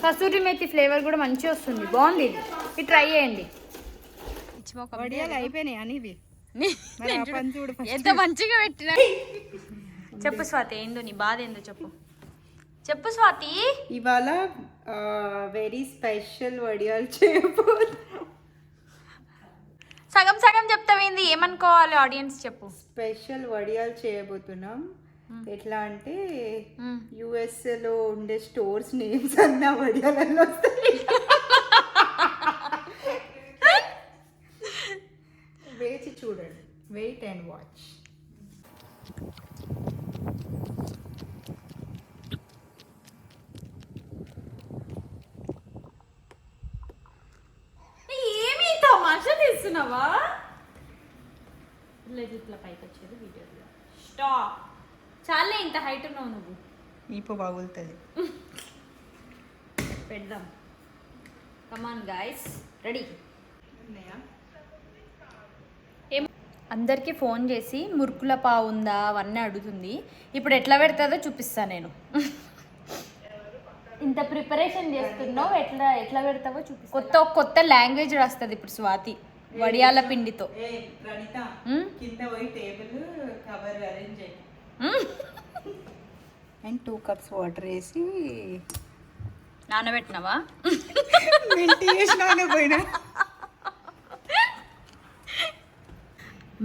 Kasuri methi flavour కూడా మంచిగా వస్తుంది, బాగుంది. ఇది ట్రై చేయండి. వడియాలు అయిపోయినాయి అని ఎంత మంచిగా పెట్టినా. చెప్పు స్వాతి, ఏందో నీ బాధ ఏందో చెప్పు. చెప్పు స్వాతి. ఇవాళ వెరీ స్పెషల్ వడియాలు చేయబోతున్నాం. సగం సగం చెప్తావేంది, ఏమనుకోవాలి ఆడియన్స్, చెప్పు. స్పెషల్ వడియాలు చేయబోతున్నాం. ఎట్లా అంటే యుఎస్ఏలో ఉండే స్టోర్స్ నేమ్స్ అన్న వడియాలలో వస్తాయి. వేచి చూడండి, వెయిట్ అండ్ వాచ్. ఏమి తమాషా తీస్తున్నావా? లేదు, ఇట్లా పైకి వచ్చేది వీడియోలో. స్టాప్. చాలే, ఇంత హైట్ ఉన్నావు నువ్వు. ఈపు బాగులుతుంది. పెడదాం. Come on guys, ready. అందరికీ ఫోన్ చేసి మురుకుల పావు ఉందా అవన్నీ అడుగుతుంది. ఇప్పుడు ఎట్లా పెడతాదో చూపిస్తా నేను. ఇంత ప్రిపరేషన్ చేస్తున్నావు, ఎట్లా ఎట్లా పెడతావో చూపిస్తా. కొత్త లాంగ్వేజ్ రాస్తుంది ఇప్పుడు స్వాతి వడియాల పిండితో. అండ్ 2 cups వాటర్ వేసి నానబెట్టినావా?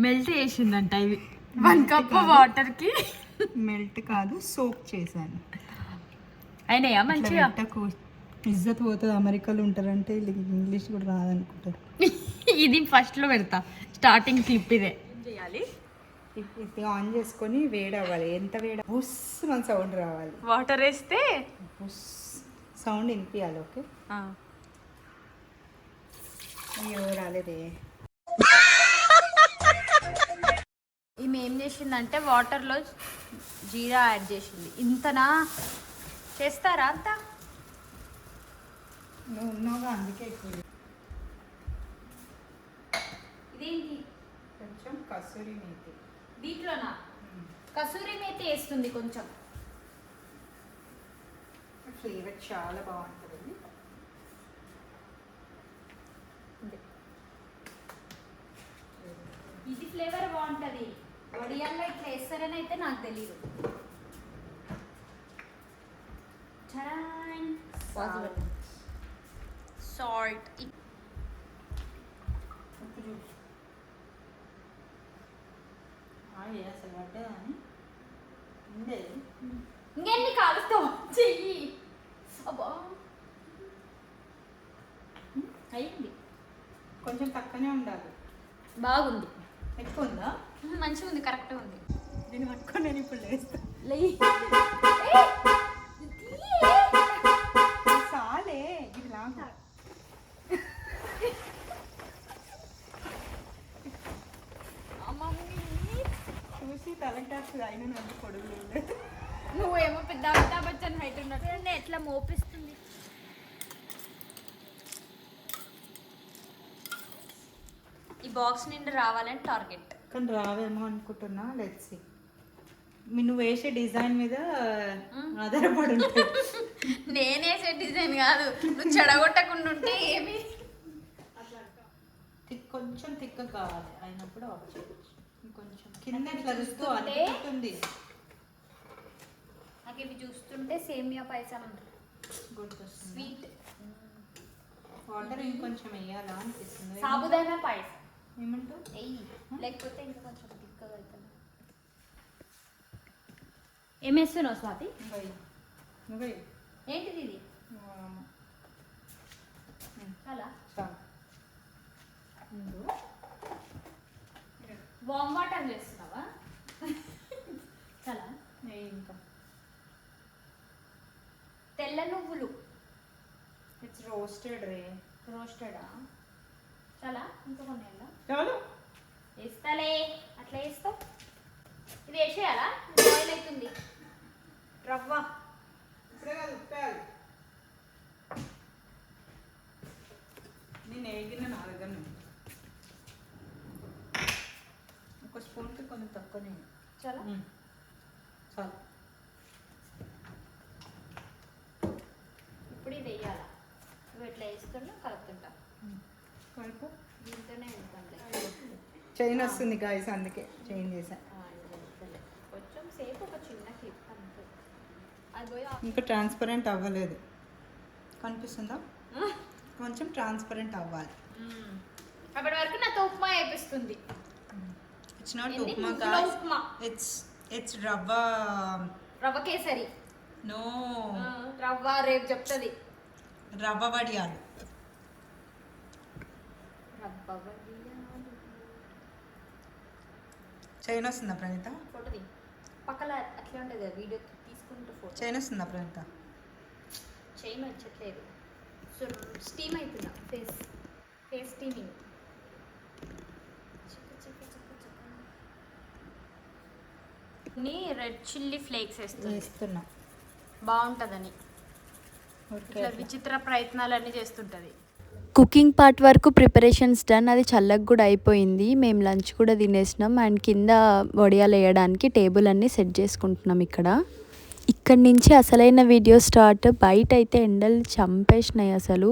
మెల్ట్ చేసిందంట ఇవి 1 cup వాటర్కి. మెల్ట్ కాదు, సోక్ చేశాను. అయినాయా మంచిగా? ఇజ్జత్ పోతుంది, అమెరికాలో ఉంటారంటే ఇంగ్లీష్ కూడా రాదనుకుంటారు. ఇది ఫస్ట్లో పెడతా, స్టార్టింగ్ క్లిప్ ఇదే. ఏం చేయాలి? ఇది ఆన్ చేసుకొని వేడి అవ్వాలి. ఎంత వేడి? బుస్ మన సౌండ్ రావాలి. వాటర్ వేస్తే బుస్ సౌండ్ వినిపించాలి. ఓకే, అయ్యో రాలేదే. ఈమె ఏం చేసిందంటే వాటర్లో జీరా యాడ్ చేసింది. ఇంతనా చేస్తారా అంతా? నువ్వు ఉన్నావుగా, అందుకే ఎక్కువ. ఇదేంటి? కొంచెం కసూరి మేతి. దీంట్లోనా? కసూరి మేతి వేస్తుంది కొంచెం. ఫ్లేవర్ చాలా బాగుంటుంది. ఇది ఫ్లేవర్ బాగుంటుంది. వడియాల్లో ఇట్లా వేస్తారని అయితే నాకు తెలియదు. సాల్ట్. ఇంకెన్ని కాలుస్తావు చెయ్యి. అబ్బా, అయ్యింది. కొంచెం తక్కువనే ఉండాలి. బాగుంది. ఎక్కువ ఉందా? మంచిగా ఉంది, కరెక్ట్గా ఉంది. దీన్ని పట్టుకొని నేను ఇప్పుడు లేస్తాను. చాలే, ఇది లాగా చూసి తలకాస్తుంది. అయినా నన్ను పొడుగు. నువ్వేమో పెద్ద అమితాబ్ బచ్చన్ హైట్ ఉన్నట్టు ఎట్లా మోపిస్తుంది. ఈ బాక్స్ నిండా రావాలని టార్గెట్. కానీ రావేమో అనుకుంటున్నా. Let's see. నువ్వు వేసే డిజైన్ మీద ఆధారపడి ఉంటుంది. నేనేసే డిజైన్ కాదు, నువ్వు చెడగొట్టకుండా ఉంటే ఏమి. కొంచెం తిక్క కావాలి, అయినప్పుడు ఆఫ్ చేయొచ్చు. కొంచెం కింద ఇట్లా రుస్తూ అనుకుంటుంది. నాకు ఇవి చూస్తుంటే సేమియా పాయసం గుర్తొస్తుంది. స్వీట్. వాటర్ ఇంకొంచెం వేయాలా అనిపిస్తుంది. సాబుదానా పాయసం ఏమంటావు? వెయ్యి, లేకపోతే ఇంకా కొంచెం తిక్కగా అవుతుంది. ఏమేస్తున్నావు స్వాతి? నువ్వే. ఏంటిది ఇది? చాలా వామ్ వాటర్ చేస్తున్నావా? చాలా. ఇంకా తెల్ల నువ్వులు. ఇట్స్ రోస్టెడ్ రే. రోస్టెడా? చాలా. ఇంకా కొన్ని చాలు వేస్తాలే. అట్లా వేస్తావు. ఇది వేసేయాలా? బాయిల్ అవుతుంది. రవ్వ ఇప్పుడే కాదు, ఉప్పాలి. నేను వేగిన నా దగ్గర ఒక స్పూన్కి కొంచెం తక్కువనే. చాలా. చాలు. ఇప్పుడు ఇది వేయాలి. అయిపో దీంతోనే వెళ్తాంలే. చైన్ వస్తుంది గాయస్, అందుకే చైన్ చేసా. కొంచెం సేపు ఒక చిన్న క్లిప్ అంతే. అది పోయి ఇంకా ట్రాన్స్పరెంట్ అవ్వలేదు, కనిపిస్తుందా? కొంచెం ట్రాన్స్పరెంట్ అవ్వాలి. అప్పటి వరకు నాతో ఉప్మా వేపిస్తుంది. ఇట్స్ నాట్ ఏంది? ఉప్మా నువ్వుల గాయస్, ఉప్మా. ఇట్స్ రవ్వ. రవ్వ కేసరి. నో, రవ్వ రేపు చెప్తుంది. రవ్వ వడియాలు. రవ్వ వడియాలు. చైన్ వస్తుందా ప్రణీత? ఫోటో తీ. పక్కన అట్లా ఉంటుంది కదా వీడియో తీసుకుంటూ ఫోటో. చైన్ వస్తుందా ప్రణీత? చైన్ వచ్చట్లేదు. సో స్టీమ్ అవుతున్నా, face steaming. Red chilli flakes వేస్తున్నా, బాగుంటుందని ఇట్లా విచిత్ర ప్రయత్నాలన్నీ చేస్తుంటుంది. కుకింగ్ పార్ట్ వరకు ప్రిపరేషన్స్ డన్. అది చల్లగా కూడా అయిపోయింది. మేము లంచ్ కూడా తినేసినాం. అండ్ కింద వడియాలు వేయడానికి టేబుల్ అన్నీ సెట్ చేసుకుంటున్నాం ఇక్కడి నుంచి అసలైన వీడియో స్టార్ట్. బయట అయితే ఎండలు చంపేసినాయి అసలు.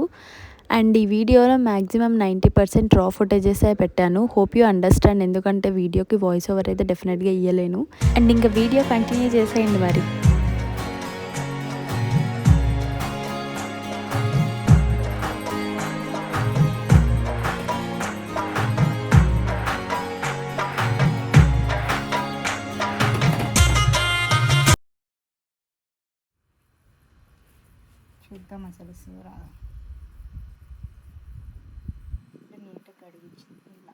అండ్ ఈ వీడియోలో మ్యాక్సిమం 90% రా ఫుటేజెస్ పెట్టాను. హోప్ యూ అండర్స్టాండ్, ఎందుకంటే వీడియోకి వాయిస్ ఓవర్ అయితే డెఫినెట్గా ఇవ్వలేను. అండ్ ఇంకా వీడియో కంటిన్యూ చేసేయండి మరి. చూద్దాం అసలు సూరా నీట్గా కడిగించింది. ఇలా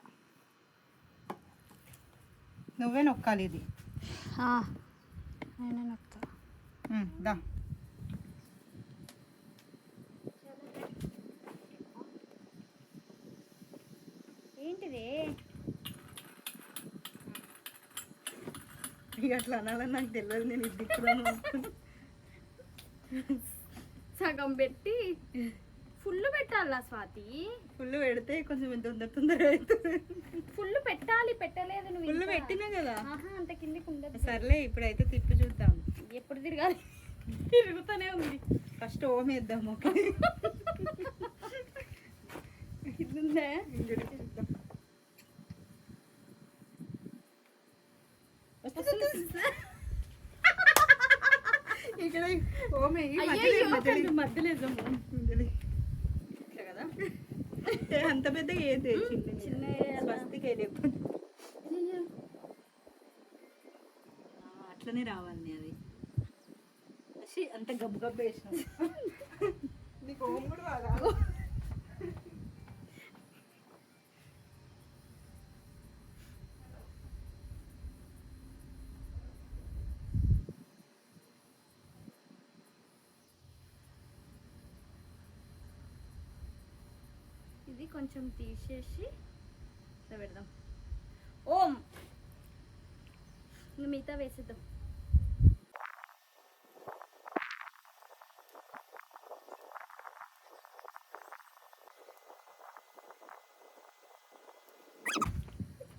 నువ్వే నొక్కాలి ఇది. నేనే నొక్తా. దా ఏంటిది? ఇక అట్లా అనాలని నాకు తెలియదు. నేను ఇది కూడా సగం పెట్టి ఫుల్ పెట్టాలా స్వాతి? ఫుల్ పెడితే కొంచెం తొందరగా అవుతుంది. ఫుల్ పెట్టాలి. పెట్టలేదు నువ్వు. ఫుల్ పెట్టినా కదా. అంత కిందికి ఉండదు. సర్లే, ఇప్పుడైతే తిప్పి చూద్దాం. ఎప్పుడు తిరగాలి? తిరుగుతూనే ఉంది. ఫస్ట్ ఓం వేద్దాం. ఓకే, ఇది ఉందా? ఇక్కడ ఓమే మధ్యలో కదా. అంత పెద్దగా ఏది చిన్న స్వస్తికి లేకపోతే అట్లనే రావాలి. అది అంత గబ్బు గబ్బు వేసినాం. నీకు ఓం కూడా రాదా? ఇది కొంచెం తీసేసి ఇట్లా పెడదాం. ఓం ఇంకా మిగతా వేసేద్దాం.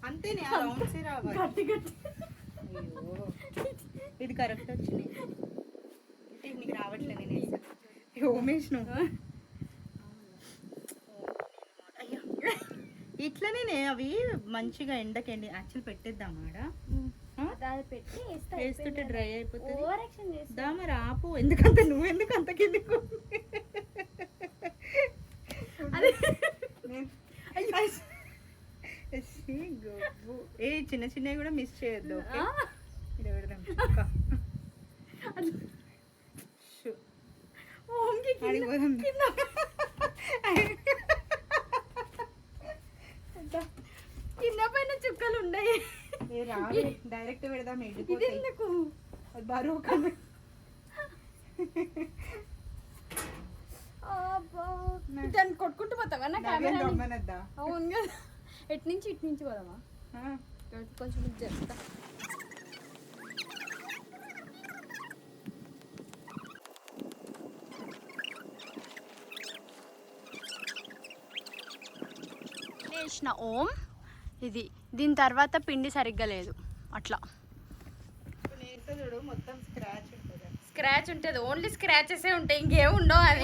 అంతేనే, రౌండ్సే రావాలి. గట్టి గట్టి. అయ్యో, ఇది కరెక్ట్ వచ్చింది. నీకు రావట్లేదు. నేను ఓమేష్ను ఇట్లనే అవి మంచిగా ఎండకండి. యాక్చువల్ పెట్టేద్దాం ఆడ, అది పెట్టి వేస్తుంటే డ్రై అయిపోతుంది. ఓవర్ యాక్షన్ చేస్తా. దా మరి ఆపు. ఎందుకంటే నువ్వు ఎందుకు అంత కిందికి ఏ చిన్న చిన్నవి కూడా మిస్ చేయొద్దు. ఓకే, ఇది పెడదాం. కింద పైన చుక్కలు ఉన్నాయి. డైరెక్ట్ పెడదాం. ఇది ఎందుకు? బరువు దాన్ని కొట్టుకుంటూ పోతావా నా కెమెరా? రమ్మనద్దా? అవును కదా. ఎటు నుంచి ఇటు నుంచి పోదామా? కొంచెం చెప్తా. వేసిన ఓం ఇది. దీని తర్వాత పిండి సరిగ్గా లేదు. అట్లా మొత్తం స్క్రాచ్ ఉంటుంది. స్క్రాచ్ ఉంటుంది. ఓన్లీ స్క్రాచెసే ఉంటాయి, ఇంకేం ఉండవు. అవి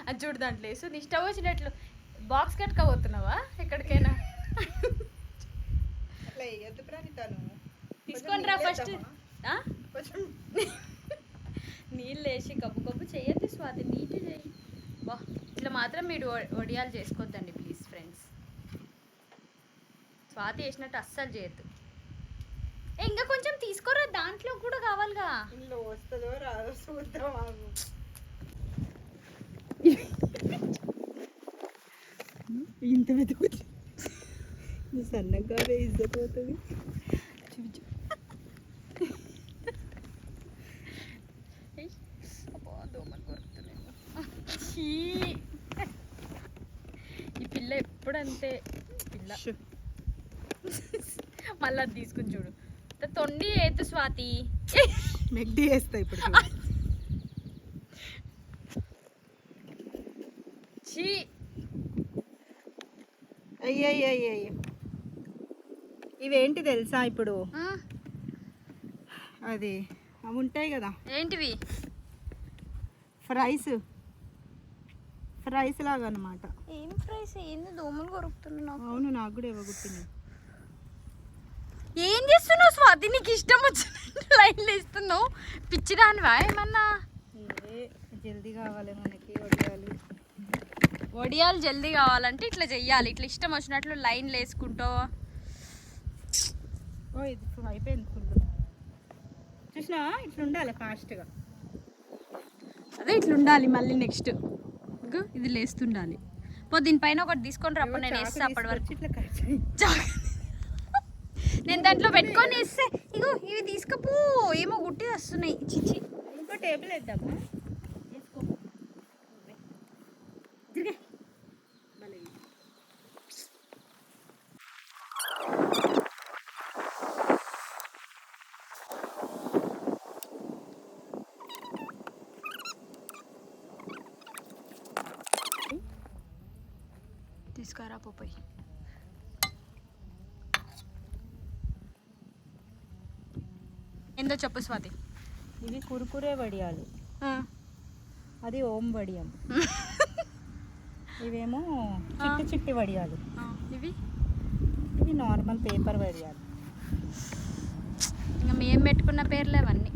అది చూడు దాంట్లో వేస్తుంది ఇష్టం వచ్చినట్లు బాక్స్ కట్టుకోబోతున్నావా ఎక్కడికైనా అట్లా వేయద్దు ప్రణీతను. తీసుకొని రా ఫస్ట్ కొంచెం నీళ్ళు వేసి కబ్బు కబ్బు చేయొద్దు స్వాతి నీట్ చేయి బా ఇట్లా మాత్రం మీరు వడియాలు చేసుకోవద్దండి ప్లీజ్ ఫ్రెండ్స్. స్వాతి వేసినట్టు అస్సలు చేయొద్దు. ఇంకా కొంచెం తీసుకోరా దాంట్లో కూడా కావాలిగా. ఇంట్లో వస్తుందో రాదో చూద్దాం ఆగు. ఇంత వెతుకుతుంది సన్నగా ఇద్దపోతుంది. ఈ పిల్ల ఎప్పుడంతే పిల్ల మళ్ళీ అది తీసుకుని చూడు తొండి ఏతు స్వాతి మెగ్డీ వేస్తా ఇప్పుడు. చీ అయ్యయ్యయ్య ఇవేంటి తెలుసా ఇప్పుడు అది అవి ఉంటాయి కదా ఏంటివి ఫ్రైస్ లాగా అన్నమాట. ఏం ఫ్రైస్ ఏంది దోమలు కొరుకుతున్నావు. అవును నాకు కూడా ఇవ్వగుట్టింది. ఏం చేస్తున్నావు స్వాతి నీకు ఇష్టం వచ్చినట్టు లైన్లు ఇస్తున్నావు పిచ్చిదానివా ఏమన్నా. జల్దీ కావాలి మనకి వడియాలు. వడియాలు జల్దీ కావాలంటే ఇట్లా చెయ్యాలి ఇట్లా ఇష్టం వచ్చినట్లు లైన్లు వేసుకుంటూ. ఓ ఇది అయిపోయింది ఫుల్. చూసినా ఇట్లా ఉండాలి ఫాస్ట్గా. అదే ఇట్లా ఉండాలి మళ్ళీ నెక్స్ట్ ఇది లేస్తుండాలి. పో దీనిపైన ఒకటి తీసుకొని అప్పుడు నేను వేస్తా అప్పటి వరకు ఇట్లా నేను దాంట్లో పెట్టుకొని వేస్తే ఇగో ఇవి తీసుకపో ఏమో గుట్టి వస్తున్నాయి. చిచ్చి ఇంకో టేబుల్ వేద్దామా. వేసుకో తీసుకురా పోయి. ఏందో చెప్పు స్వాతి. ఇవి కురుకురే వడియాలు, అది ఓం వడియం. ఇవేమో చిట్టి చిట్టి వడియాలు, ఇవి ఇవి నార్మల్ పేపర్ వడియాలు. ఇంకా మేము పెట్టుకున్న పేర్లే అవన్నీ.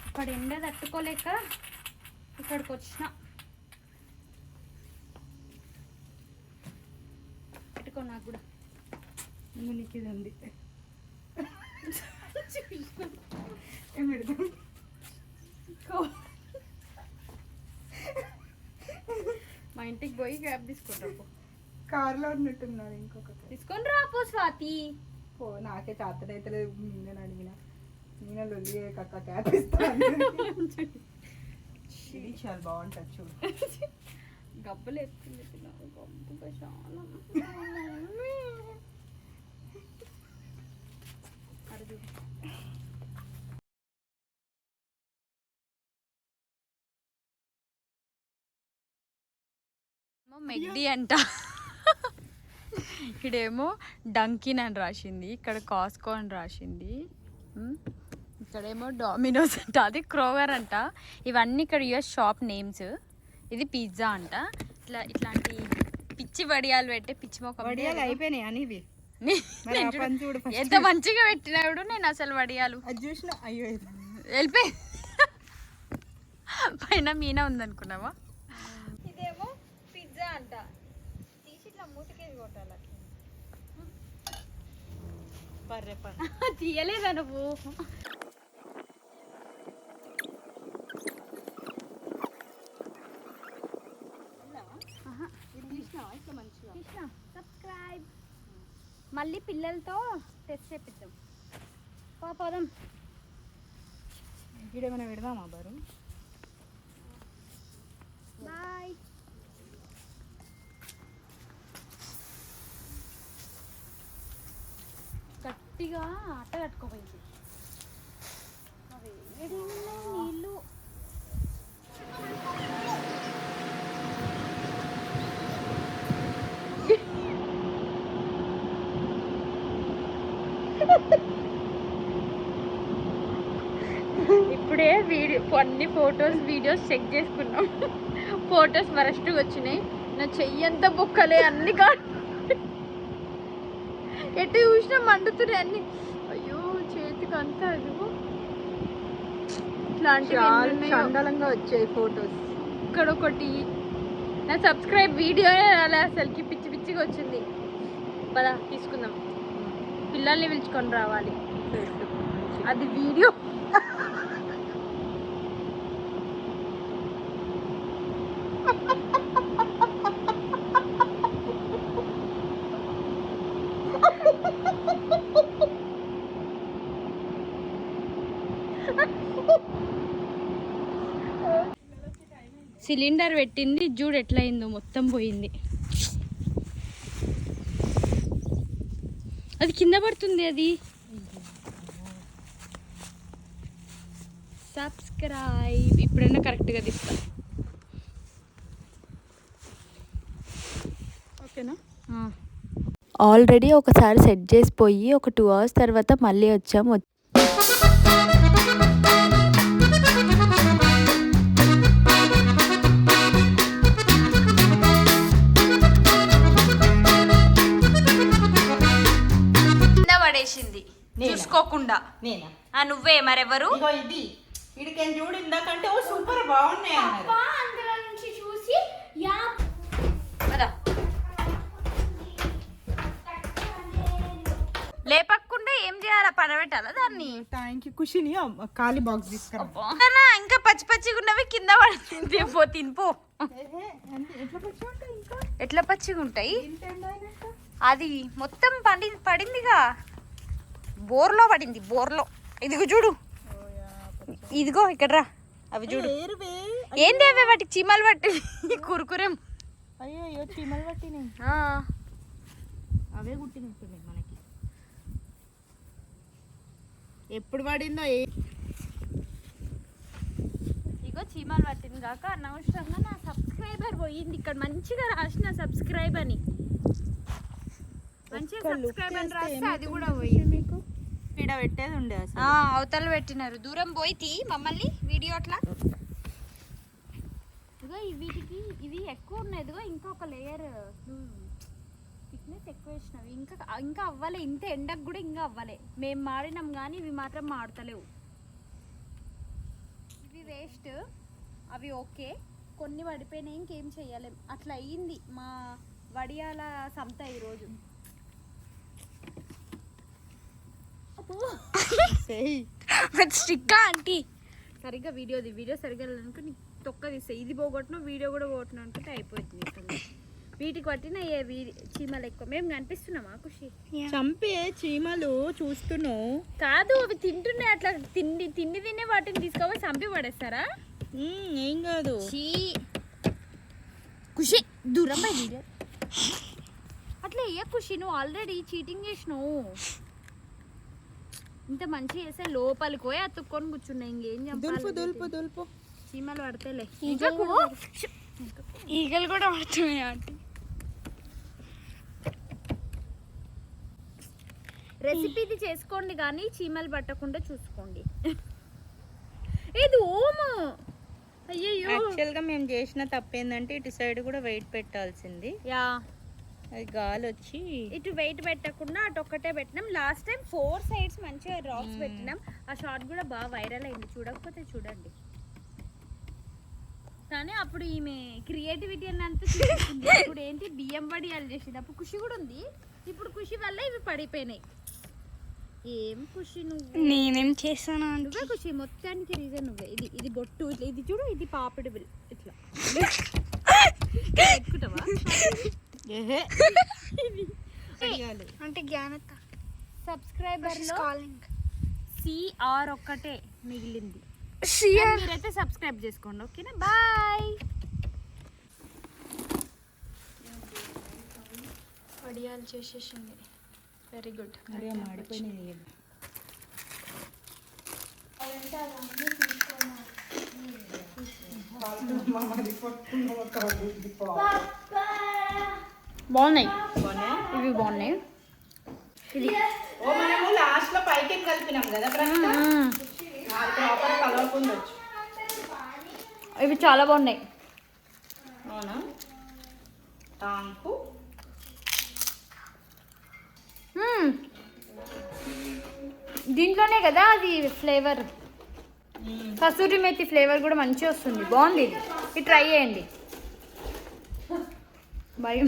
ఇక్కడ ఎండ తట్టుకోలేక ఇక్కడికి వచ్చిన. పెట్టుకో నాకు కూడా. నీకు ఇది ఉంది ఏం పెడతాం. మా ఇంటికి పోయి గ్యాప్ తీసుకుంటావు. కార్లో ఉన్నట్టున్నారు ఇంకొకటి. తీసుకొని రాపో స్వాతి. ఓ నాకే చాతనైతే నేను అడిగిన నేను లొల్లి కక్క క్యాప్ ఇస్తాను. ఇది చాలా బాగుంటుంది చూడు. గబ్బలు ఎత్తుంది గబ్బుగా చాలా. మెగ్డీ అంట. ఇక్కడేమో డంకిన్ అని రాసింది, ఇక్కడ కాస్కో అని రాసింది, ఇక్కడేమో డామినోస్ అంట, అది క్రోవర్ అంట. ఇవన్నీ ఇక్కడ యుఎస్ షాప్ నేమ్స్. ఇది పిజ్జా అంట. ఇట్లాంటి పిచ్చి వడియాలు పెట్టే పిచ్చి మొక్క వడియాలు అయిపోయినాయి అని ఇవి ఎంత మంచిగా పెట్టినాడు. నేను అసలు వడియాలు అది చూసిన అయ్యో వెళ్ళిపోయి పైన మీనా ఉందనుకున్నావా. ఇదేమో పిజ్జా అంట. తీసి ఇట్లా మూతికేది కొట్టాలి. పర్రే తీయలేదా నువ్వు. సబ్స్క్రైబ్. మళ్ళీ పిల్లలతో టెస్ట్ చేపిద్దాం. పోదాం. ఇక్కడేమైనా పెడదామా బారు. బాయ్. గట్టిగా అట్ట కట్టుకోపోయింది. నీళ్ళు అన్ని ఫొటోస్ వీడియోస్ చెక్ చేసుకున్నాం. ఫొటోస్ వరస్ట్గా వచ్చినాయి. నా చెయ్యంతా బొక్కలే అన్ని ఎటు చూసినా మండుతున్నాయి అన్ని. అయ్యో చేతికి అంతా అదిగో ఇట్లాంటివి చండాలంగా వచ్చాయి ఫొటోస్. ఇక్కడ ఒకటి నా సబ్స్క్రైబ్ వీడియో అలా అసలుకి పిచ్చి పిచ్చిగా వచ్చింది. పద తీసుకుందాం, పిల్లల్ని పిలుచుకొని రావాలి. అది వీడియో సిలిండర్ పెట్టింది చూడు ఎట్లా అయిందో, మొత్తం పోయింది. అది కింద పడుతుంది. అది సబ్స్క్రైబ్ ఇప్పుడైనా కరెక్ట్గా తీస్తా. ఓకేనా? ఆల్రెడీ ఒకసారి సెట్ చేసిపోయి ఒక 2 hours తర్వాత మళ్ళీ వచ్చాము. పడేసింది చూసుకోకుండా. నేనా? నువ్వే మరెవరు? ఇది ఇడికి చూడు ఇందాకంటే ఓ సూపర్ బాగున్నాయి అందులో నుంచి చూసి లేపకుండా ఏం చేయాలా? పడబెట్టాలా దాన్ని? Thank you. ఖుషిని ఖాళీ బాక్స్ తీసుకురా. ఇంకా పచ్చి పచ్చిగా ఉన్నవి కింద పడుతుంది. తినిపో. ఎట్లా పచ్చిగా ఉంటాయి? అది మొత్తం పడిందిగా, బోర్లో పడింది. బోర్లో ఇదిగో చూడు, ఇదిగో ఇక్కడ రా. అవి చూడు ఏంది అవి, వాటికి చీమలు పట్టి కురుకురేం. అయ్యో చీమలు పట్టినాయి. అవే కుట్టినట్టున్నాయి మనకి. ఎప్పుడు పడిందో ఇగో చీమలు పట్టింది కాక అనవసరంగా నా సబ్స్క్రైబర్ పోయింది. ఇక్కడ మంచిగా రాసిన సబ్స్క్రైబ్ అని, మంచిగా సబ్స్క్రైబ్ అని రాస్తే అది కూడా పోయింది. మీకు ఇక్కడ పెట్టేది ఉండే అసలు. అవతల పెట్టినారు, దూరం పోయి మమ్మల్ని వీడియో అట్లా. ఇదిగో వీటికి ఇవి ఎక్కువ ఉన్నాయి. ఇదిగో ఇంకొక లేయర్ థిక్నెస్ ఎక్కువ వేసినవి. ఇంకా అవ్వలే, ఇంత ఎండకు కూడా ఇంకా అవ్వలే. మేము మాడినాం కానీ ఇవి మాత్రం మాడతలేవు. ఇవి వేస్ట్, అవి ఓకే. కొన్ని పడిపోయినాయి, ఇంకేం చెయ్యలేం. అట్లా అయ్యింది మా వడియాల సంత ఈరోజు. స్టిక్ ఆంటీ సరిగ్గా వీడియో సరిగ్గా అనుకో, నీకు తొక్క తీస్తే ఇది పోగొట్టినా వీడియో కూడా పోగొట్టినా అనుకుంటే అయిపోతుంది. వీటికి పట్టిన చీమలు ఎక్కువ. మేము కనిపిస్తున్నామా ఖుషి? చంపే చీమలు చూస్తున్నావు కాదు, అవి తింటున్నాయి. అట్లా తిండి తినే వాటిని తీసుకోవాలి, చంపి పడేస్తారా? ఏం కాదు ఖుషి, దూరం వీడియో అట్లా వేయ ఖుషి. నువ్వు ఆల్రెడీ చీటింగ్ చేసినావు. ఇంత మంచి చేస్తే లోపలికి పోయి అతుక్కొని కూర్చున్నాయి. ఇంకేం దులుపు చీమలు పడతాయిలే. ఈగలు కూడా పడుతున్నాయి ఆంటీ. రెసిపీ ఇది చేసుకోండి కానీ చీమలు పట్టకుండా చూసుకోండి. ఇది ఓము. అయ్యో యాక్చువల్గా మేము చేసిన తప్పేందంటే ఇటు సైడ్ కూడా వెయిట్ పెట్టాల్సింది. అది గాలి వచ్చి ఇటు వెయిట్ పెట్టకుండా అటు ఒక్కటే పెట్టినాం. లాస్ట్ టైం 4 sides మంచిగా రాక్స్ పెట్టినాం. ఆ షార్ట్ కూడా బాగా వైరల్ అయింది, చూడకపోతే చూడండి. కానీ అప్పుడు ఈమె క్రియేటివిటీ అన్నంతా చూపించింది. ఇప్పుడు ఏంటి బియ్యం వడియాలు చేసింది. అప్పుడు ఖుషి కూడా ఉంది. ఇప్పుడు ఖుషి వల్ల ఇవి పడిపోయినాయి. ఏం ఖుషి నువ్వు? నేనేం చేస్తాను? నువ్వే ఖుషి, మొత్తానికి రీజన్ నువ్వే. ఇది బొట్టు ఇట్లా, ఇది చూడు, ఇది పాపిడి ఇట్లా పెట్టుకుంటావా? అంటే జ్ఞానత సబ్స్క్రైబర్ లో CR ఒక్కటే మిగిలింది. మీరైతే సబ్స్క్రైబ్ చేసుకోండి, ఓకేనా? బాయ్. వడియాలు చేసేసింది, వెరీ గుడ్. మాడిపోయినాయి. బాగున్నాయి ఇవి, బాగున్నాయి. ఇది మనము లాస్ట్ లో పైకి కలిపినాం కదా, ప్రాపర్ కలవకుండా వచ్చు. ఇవి చాలా బాగున్నాయి. అవునా? టాంకు దీంట్లోనే కదా అది ఫ్లేవర్, కసూరి మేతి ఫ్లేవర్ కూడా మంచిగా వస్తుంది. బాగుంది ఇది ట్రై చేయండి. బాయ్.